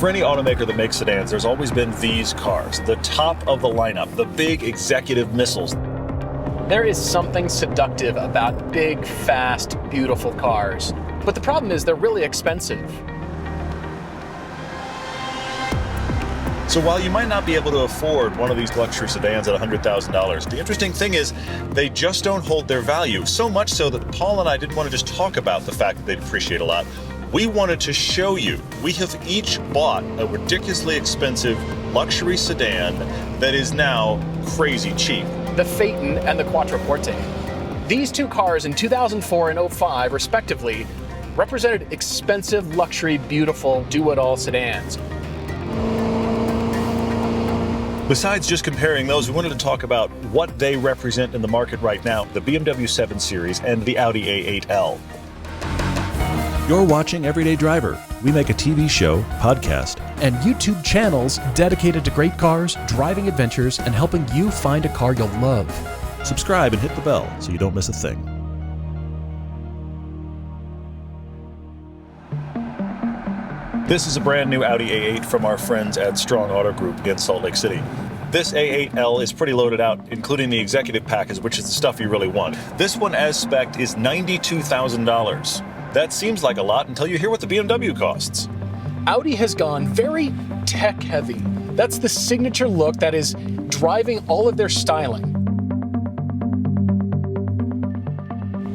For any automaker that makes sedans, there's always been these cars, the top of the lineup, the big executive missiles. There is something seductive about big, fast, beautiful cars. But the problem is they're really expensive. So while you might not be able to afford one of these luxury sedans at $100,000, the interesting thing is they just don't hold their value, so much so that Paul and I didn't want to just talk about the fact that they depreciate a lot. We wanted to show you. We have each bought a ridiculously expensive luxury sedan that is now crazy cheap. The Phaeton and the Quattroporte. These two cars in 2004 and 2005, respectively, represented expensive, luxury, beautiful, do-it-all sedans. Besides just comparing those, we wanted to talk about what they represent in the market right now, the BMW 7 Series and the Audi A8L. You're watching Everyday Driver. We make a TV show, podcast, and YouTube channels dedicated to great cars, driving adventures, and helping you find a car you'll love. Subscribe and hit the bell so you don't miss a thing. This is a brand new Audi A8 from our friends at Strong Auto Group in Salt Lake City. This A8L is pretty loaded out, including the executive package, which is the stuff you really want. This one as spec'd is $92,000. That seems like a lot until you hear what the BMW costs. Audi has gone very tech heavy. That's the signature look that is driving all of their styling.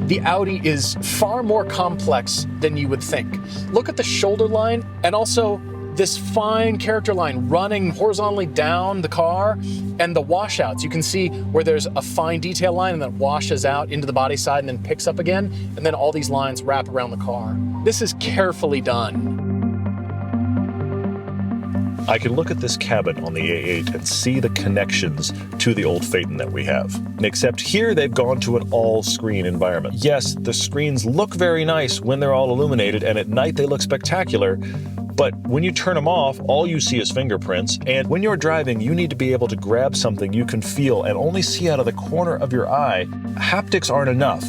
The Audi is far more complex than you would think. Look at the shoulder line and also this fine character line running horizontally down the car, and the washouts. You can see where there's a fine detail line and then washes out into the body side and then picks up again, and then all these lines wrap around the car. This is carefully done. I can look at this cabin on the A8 and see the connections to the old Phaeton that we have. Except here they've gone to an all-screen environment. Yes, the screens look very nice when they're all illuminated, and at night they look spectacular, but when you turn them off, all you see is fingerprints, and when you're driving, you need to be able to grab something you can feel and only see out of the corner of your eye. Haptics aren't enough.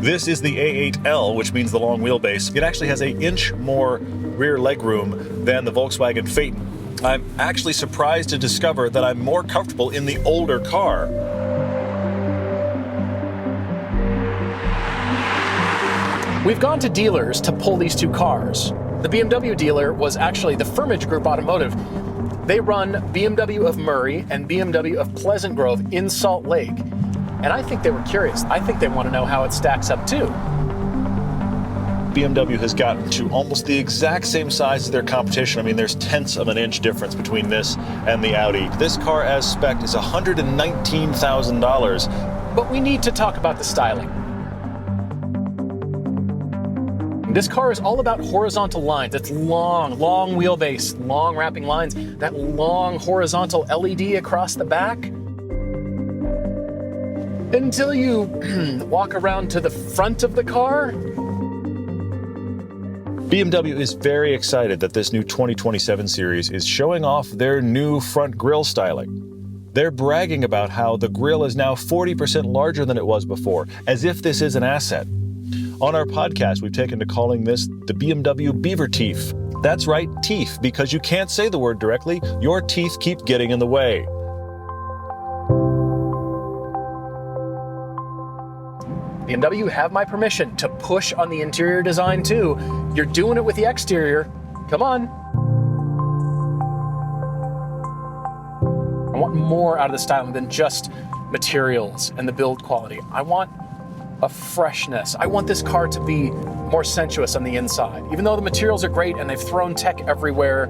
This is the A8L, which means the long wheelbase. It actually has an inch more rear legroom than the Volkswagen Phaeton. I'm actually surprised to discover that I'm more comfortable in the older car. We've gone to dealers to pull these two cars. The BMW dealer was actually the Firmage Group Automotive. They run BMW of Murray and BMW of Pleasant Grove in Salt Lake. And I think they were curious. I think they want to know how it stacks up too. BMW has gotten to almost the exact same size as their competition. I mean, there's tenths of an inch difference between this and the Audi. This car as spec is $119,000. But we need to talk about the styling. This car is all about horizontal lines. It's long wheelbase, long wrapping lines, that long horizontal LED across the back. Until you walk around to the front of the car. BMW is very excited that this new 2027 series is showing off their new front grille styling. They're bragging about how the grille is now 40% larger than it was before, as if this is an asset. On our podcast, we've taken to calling this the BMW Beaver Teeth. That's right, teeth, because you can't say the word directly. Your teeth keep getting in the way. BMW, have my permission to push on the interior design too. You're doing it with the exterior. Come on. I want more out of the styling than just materials and the build quality. I want a freshness. I want this car to be more sensuous on the inside. Even though the materials are great and they've thrown tech everywhere,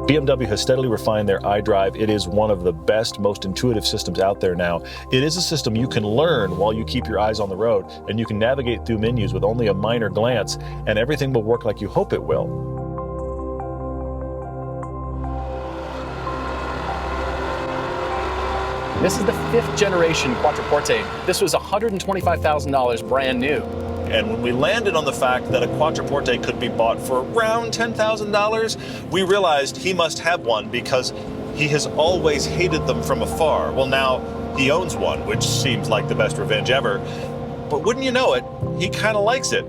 BMW has steadily refined their iDrive. It is one of the best, most intuitive systems out there now. It is a system you can learn while you keep your eyes on the road, and you can navigate through menus with only a minor glance, and everything will work like you hope it will. This is the 5th generation Quattroporte. This was $125,000 brand new. And when we landed on the fact that a Quattroporte could be bought for around $10,000, we realized he must have one because he has always hated them from afar. Well, now he owns one, which seems like the best revenge ever. But wouldn't you know it, he kind of likes it.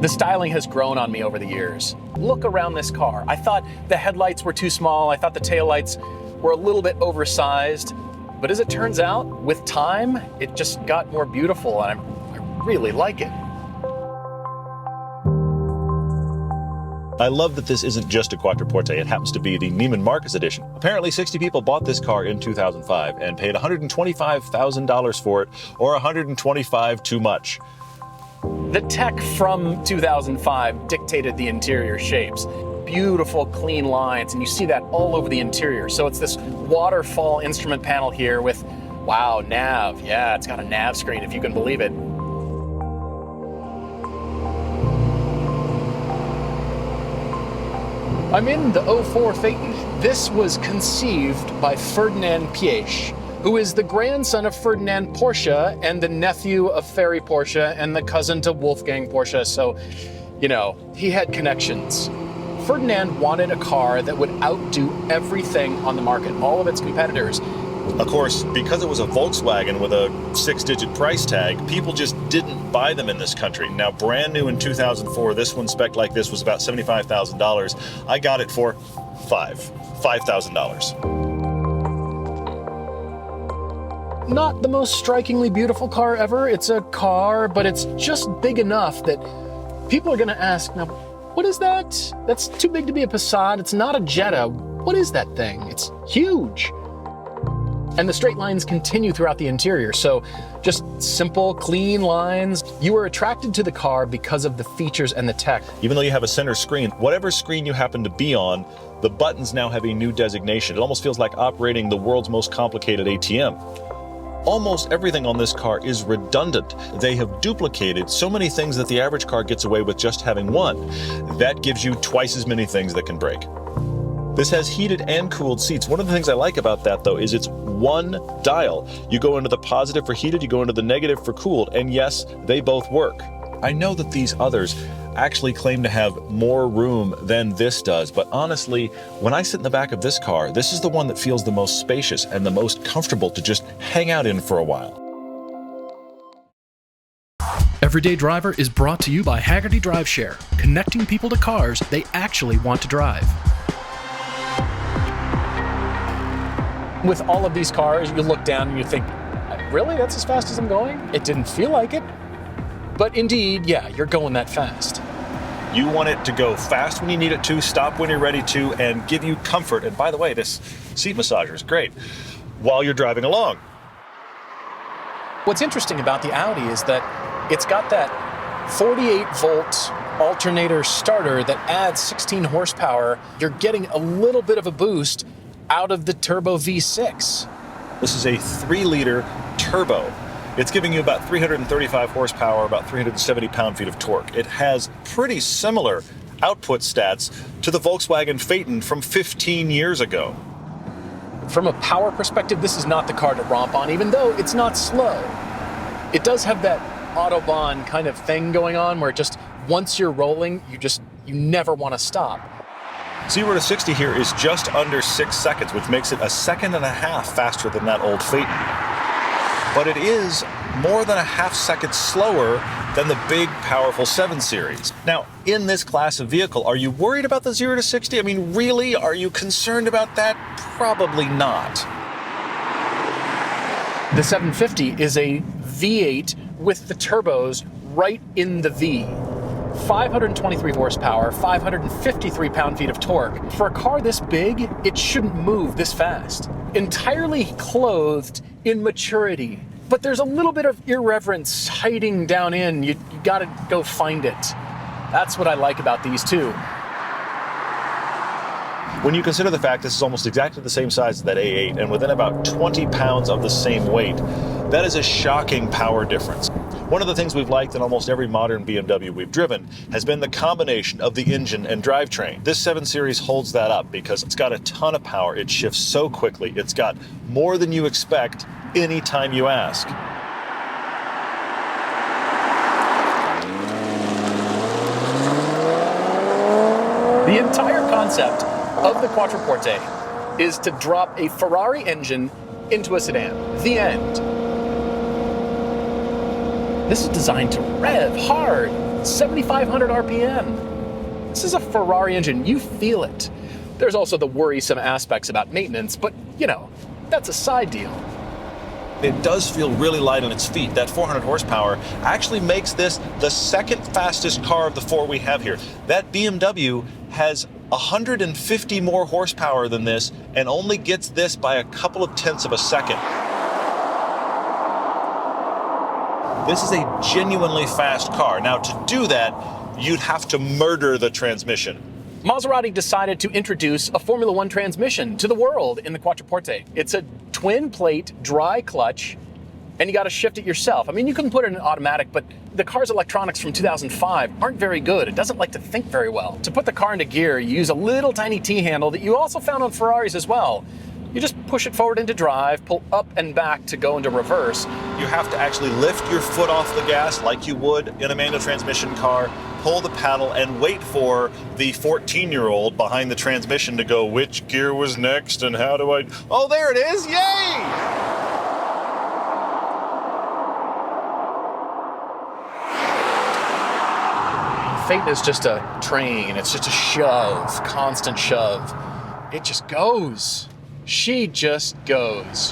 The styling has grown on me over the years. Look around this car. I thought the headlights were too small. I thought the taillights were a little bit oversized. But as it turns out, with time, it just got more beautiful, and I really like it. I love that this isn't just a Quattroporte, it happens to be the Neiman Marcus edition. Apparently 60 people bought this car in 2005 and paid $125,000 for it, or $125 too much. The tech from 2005 dictated the interior shapes. Beautiful, clean lines, and you see that all over the interior. So it's this waterfall instrument panel here with, wow, nav. Yeah, it's got a nav screen, if you can believe it. I'm in the 04 Phaeton. This was conceived by Ferdinand Piëch, who is the grandson of Ferdinand Porsche and the nephew of Ferry Porsche and the cousin to Wolfgang Porsche. So, you know, he had connections. Ferdinand wanted a car that would outdo everything on the market, all of its competitors. Of course, because it was a Volkswagen with a 6-digit price tag, people just didn't buy them in this country. Now, brand new in 2004, this one spec'd like this was about $75,000. I got it for $5,000. Not the most strikingly beautiful car ever. It's a car, but it's just big enough that people are going to ask, now, what is that? That's too big to be a Passat. It's not a Jetta. What is that thing? It's huge. And the straight lines continue throughout the interior, so just simple, clean lines. You are attracted to the car because of the features and the tech. Even though you have a center screen, whatever screen you happen to be on, the buttons now have a new designation. It almost feels like operating the world's most complicated ATM. Almost everything on this car is redundant. They have duplicated so many things that the average car gets away with just having one. That gives you twice as many things that can break. This has heated and cooled seats. One of the things I like about that, though, is it's one dial. You go into the positive for heated, you go into the negative for cooled, and yes, they both work. I know that these others actually claim to have more room than this does, but honestly, when I sit in the back of this car, this is the one that feels the most spacious and the most comfortable to just hang out in for a while. Everyday Driver is brought to you by Hagerty Drive Share, connecting people to cars they actually want to drive. With all of these cars, you look down and you think, really? That's as fast as I'm going? It didn't feel like it. But indeed, yeah, you're going that fast. You want it to go fast when you need it to, stop when you're ready to, and give you comfort. And by the way, this seat massager is great while you're driving along. What's interesting about the Audi is that it's got that 48-volt alternator starter that adds 16 horsepower. You're getting a little bit of a boost out of the turbo V6. This is a 3-liter turbo. It's giving you about 335 horsepower, about 370 pound-feet of torque. It has pretty similar output stats to the Volkswagen Phaeton from 15 years ago. From a power perspective, this is not the car to romp on, even though it's not slow. It does have that Autobahn kind of thing going on where just once you're rolling, you never want to stop. 0 to 60 here is just under 6 seconds, which makes it a second and a half faster than that old Phaeton. But it is more than a half second slower than the big, powerful 7 Series. Now, in this class of vehicle, are you worried about the 0 to 60? I mean, really? Are you concerned about that? Probably not. The 750 is a V8 with the turbos right in the V. 523 horsepower, 553 pound-feet of torque. For a car this big, it shouldn't move this fast. Entirely clothed in maturity. But there's a little bit of irreverence hiding down in. You gotta go find it. That's what I like about these two. When you consider the fact this is almost exactly the same size as that A8 and within about 20 pounds of the same weight, that is a shocking power difference. One of the things we've liked in almost every modern BMW we've driven has been the combination of the engine and drivetrain. This 7 Series holds that up because it's got a ton of power. It shifts so quickly. It's got more than you expect anytime you ask. The entire concept of the Quattroporte is to drop a Ferrari engine into a sedan. The end. This is designed to rev hard. 7,500 RPM. This is a Ferrari engine. You feel it. There's also the worrisome aspects about maintenance, but, you know, that's a side deal. It does feel really light on its feet. That 400 horsepower actually makes this the second fastest car of the four we have here. That BMW has 150 more horsepower than this and only gets this by a couple of tenths of a second. This is a genuinely fast car. Now, to do that, you'd have to murder the transmission. Maserati decided to introduce a Formula One transmission to the world in the Quattroporte. It's a twin-plate dry clutch, and you got to shift it yourself. I mean, you can put it in automatic, but the car's electronics from 2005 aren't very good. It doesn't like to think very well. To put the car into gear, you use a little tiny T-handle that you also found on Ferraris as well. You just push it forward into drive, pull up and back to go into reverse. You have to actually lift your foot off the gas like you would in a manual transmission car, pull the paddle, and wait for the 14-year-old behind the transmission to go, which gear was next and how do I... Oh, there it is! Yay! Phaeton is just a train. It's just a shove, constant shove. It just goes. She just goes.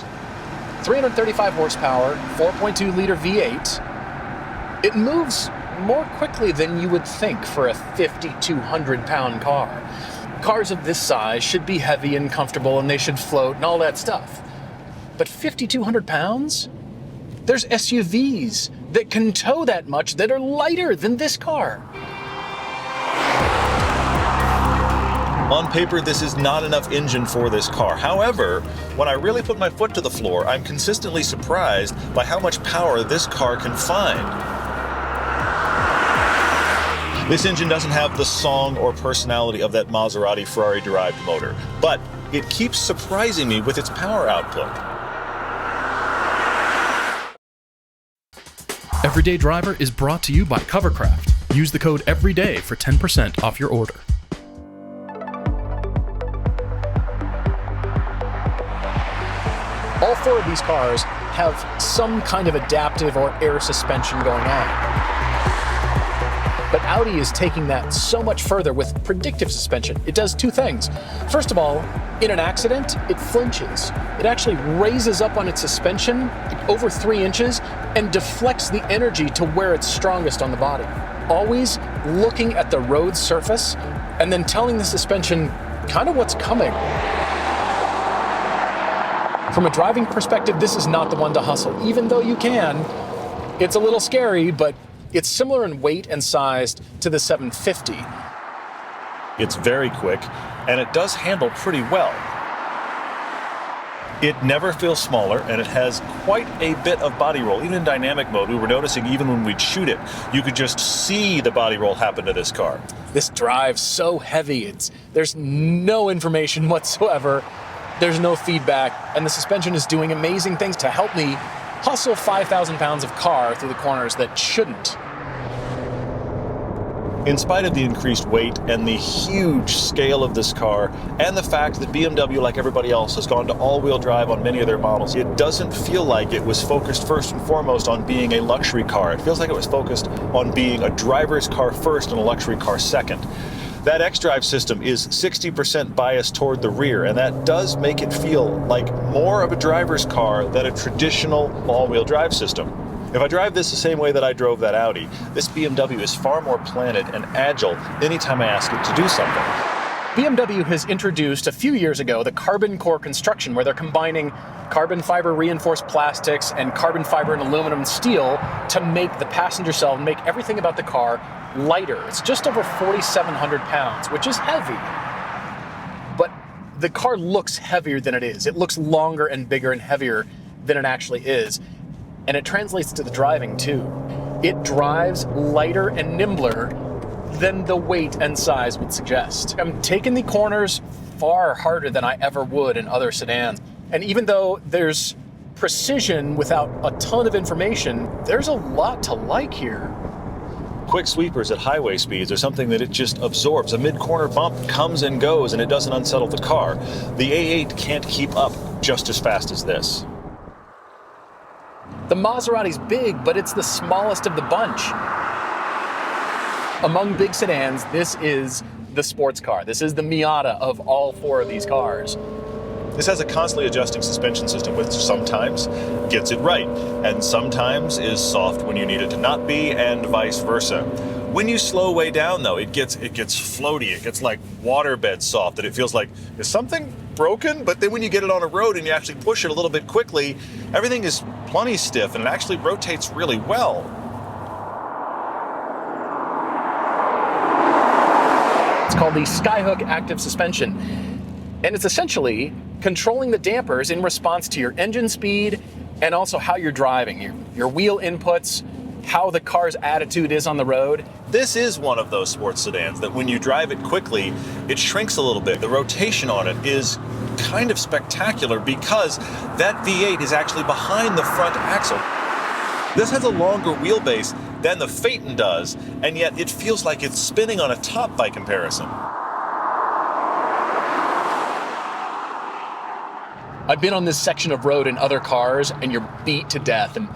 335 horsepower, 4.2-liter V8. It moves more quickly than you would think for a 5,200-pound car. Cars of this size should be heavy and comfortable, and they should float and all that stuff. But 5,200 pounds? There's SUVs that can tow that much that are lighter than this car. On paper, this is not enough engine for this car. However, when I really put my foot to the floor, I'm consistently surprised by how much power this car can find. This engine doesn't have the song or personality of that Maserati Ferrari-derived motor, but it keeps surprising me with its power output. Everyday Driver is brought to you by Covercraft. Use the code EVERYDAY for 10% off your order. All four of these cars have some kind of adaptive or air suspension going on. But Audi is taking that so much further with predictive suspension. It does two things. First of all, in an accident, it flinches. It actually raises up on its suspension over 3 inches and deflects the energy to where it's strongest on the body. Always looking at the road surface and then telling the suspension kind of what's coming. From a driving perspective, this is not the one to hustle. Even though you can, it's a little scary, but it's similar in weight and size to the 750. It's very quick, and it does handle pretty well. It never feels smaller, and it has quite a bit of body roll. Even in dynamic mode, we were noticing even when we'd shoot it, you could just see the body roll happen to this car. This drives so heavy. There's no information whatsoever. There's no feedback, and the suspension is doing amazing things to help me hustle 5,000 pounds of car through the corners that shouldn't. In spite of the increased weight and the huge scale of this car, and the fact that BMW, like everybody else, has gone to all-wheel drive on many of their models, it doesn't feel like it was focused first and foremost on being a luxury car. It feels like it was focused on being a driver's car first and a luxury car second. That X-Drive system is 60% biased toward the rear, and that does make it feel like more of a driver's car than a traditional all-wheel drive system. If I drive this the same way that I drove that Audi, this BMW is far more planted and agile anytime I ask it to do something. BMW has introduced a few years ago the carbon core construction, where they're combining carbon fiber reinforced plastics and carbon fiber and aluminum and steel to make the passenger cell and make everything about the car lighter. It's just over 4,700 pounds, which is heavy. But the car looks heavier than it is. It looks longer and bigger and heavier than it actually is. And it translates to the driving too. It drives lighter and nimbler than the weight and size would suggest. I'm taking the corners far harder than I ever would in other sedans. And even though there's precision without a ton of information, there's a lot to like here. Quick sweepers at highway speeds are something that it just absorbs. A mid-corner bump comes and goes, and it doesn't unsettle the car. The A8 can't keep up just as fast as this. The Maserati's big, but it's the smallest of the bunch. Among big sedans, this is the sports car. This is the Miata of all four of these cars. This has a constantly adjusting suspension system, which sometimes gets it right, and sometimes is soft when you need it to not be, and vice versa. When you slow way down, though, it gets floaty. It gets like waterbed soft, that it feels like, is something broken? But then when you get it on a road and you actually push it a little bit quickly, everything is plenty stiff, and it actually rotates really well. It's called the Skyhook Active Suspension, and it's essentially controlling the dampers in response to your engine speed and also how you're driving, your wheel inputs, how the car's attitude is on the road. This is one of those sports sedans that when you drive it quickly, it shrinks a little bit. The rotation on it is kind of spectacular because that V8 is actually behind the front axle. This has a longer wheelbase than the Phaeton does, and yet it feels like it's spinning on a top by comparison. I've been on this section of road in other cars and you're beat to death, and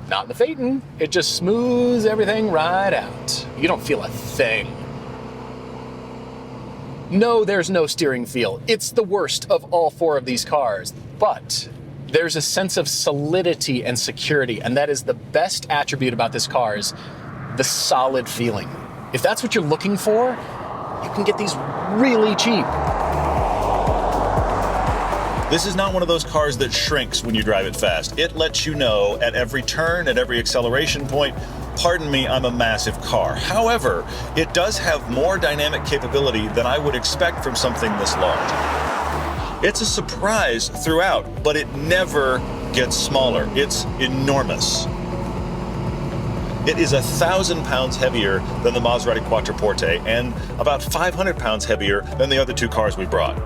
not in the Phaeton. It just smooths everything right out. You don't feel a thing. No, there's no steering feel. It's the worst of all four of these cars, but there's a sense of solidity and security, and that is the best attribute about this car, is the solid feeling. If that's what you're looking for, you can get these really cheap. This is not one of those cars that shrinks when you drive it fast. It lets you know at every turn, at every acceleration point, pardon me, I'm a massive car. However, it does have more dynamic capability than I would expect from something this large. It's a surprise throughout, but it never gets smaller. It's enormous. It is 1,000 pounds heavier than the Maserati Quattroporte and about 500 pounds heavier than the other two cars we brought.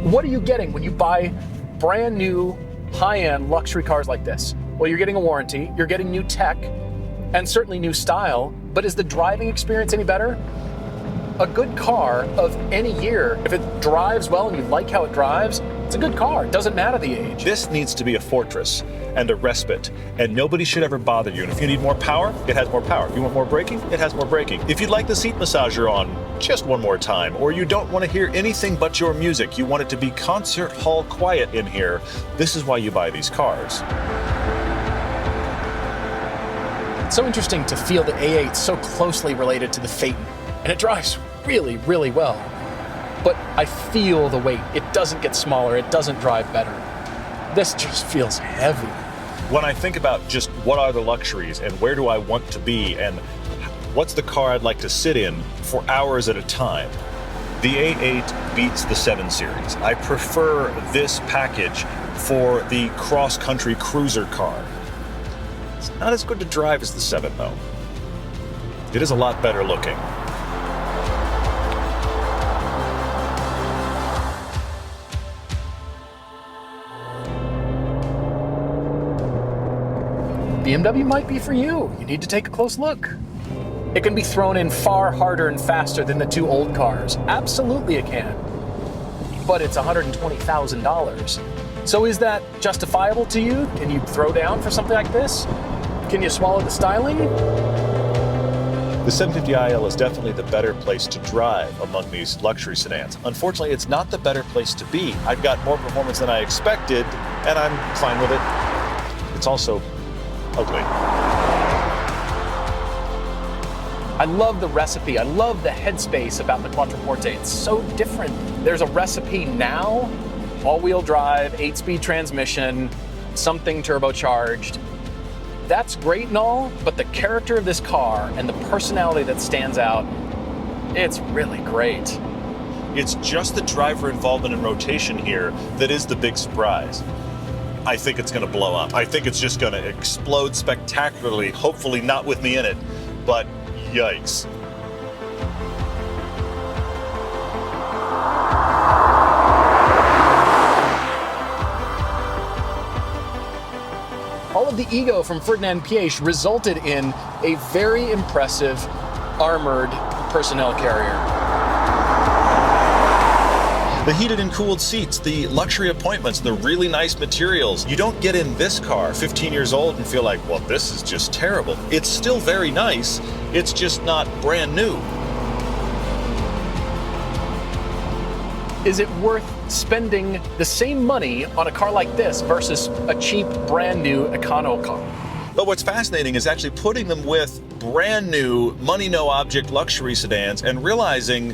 What are you getting when you buy brand new, high-end luxury cars like this? Well, you're getting a warranty, you're getting new tech, and certainly new style, but is the driving experience any better? A good car of any year, if it drives well and you like how it drives, it's a good car. It doesn't matter the age. This needs to be a fortress and a respite, and nobody should ever bother you. And if you need more power, it has more power. If you want more braking, it has more braking. If you'd like the seat massager on just one more time, or you don't want to hear anything but your music, you want it to be concert hall quiet in here, this is why you buy these cars. It's so interesting to feel the A8 so closely related to the Phaeton, and it drives really, really well. But I feel the weight. It doesn't get smaller. It doesn't drive better. This just feels heavy. When I think about just what are the luxuries and where do I want to be and what's the car I'd like to sit in for hours at a time, the A8 beats the 7 Series. I prefer this package for the cross-country cruiser car. It's not as good to drive as the 7, though. It is a lot better looking. BMW might be for you. You need to take a close look. It can be thrown in far harder and faster than the two old cars. Absolutely it can. But it's $120,000. So is that justifiable to you? Can you throw down for something like this? Can you swallow the styling? The 750iL is definitely the better place to drive among these luxury sedans. Unfortunately, it's not the better place to be. I've got more performance than I expected, and I'm fine with it. It's also ugly. I love the recipe. I love the headspace about the Quattroporte. It's so different. There's a recipe now, all-wheel drive, 8-speed transmission, something turbocharged. That's great and all, but the character of this car and the personality that stands out, it's really great. It's just the driver involvement and rotation here that is the big surprise. I think it's going to blow up. I think it's just going to explode spectacularly, hopefully not with me in it, but yikes. All of the ego from Ferdinand Piëch resulted in a very impressive armored personnel carrier. The heated and cooled seats, the luxury appointments, the really nice materials. You don't get in this car 15 years old and feel like, well, this is just terrible. It's still very nice, it's just not brand new. Is it worth spending the same money on a car like this versus a cheap, brand new econo car? But what's fascinating is actually putting them with brand new, money no object luxury sedans and realizing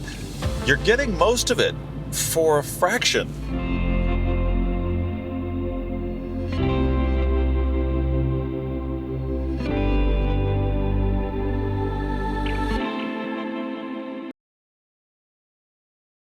you're getting most of it for a fraction.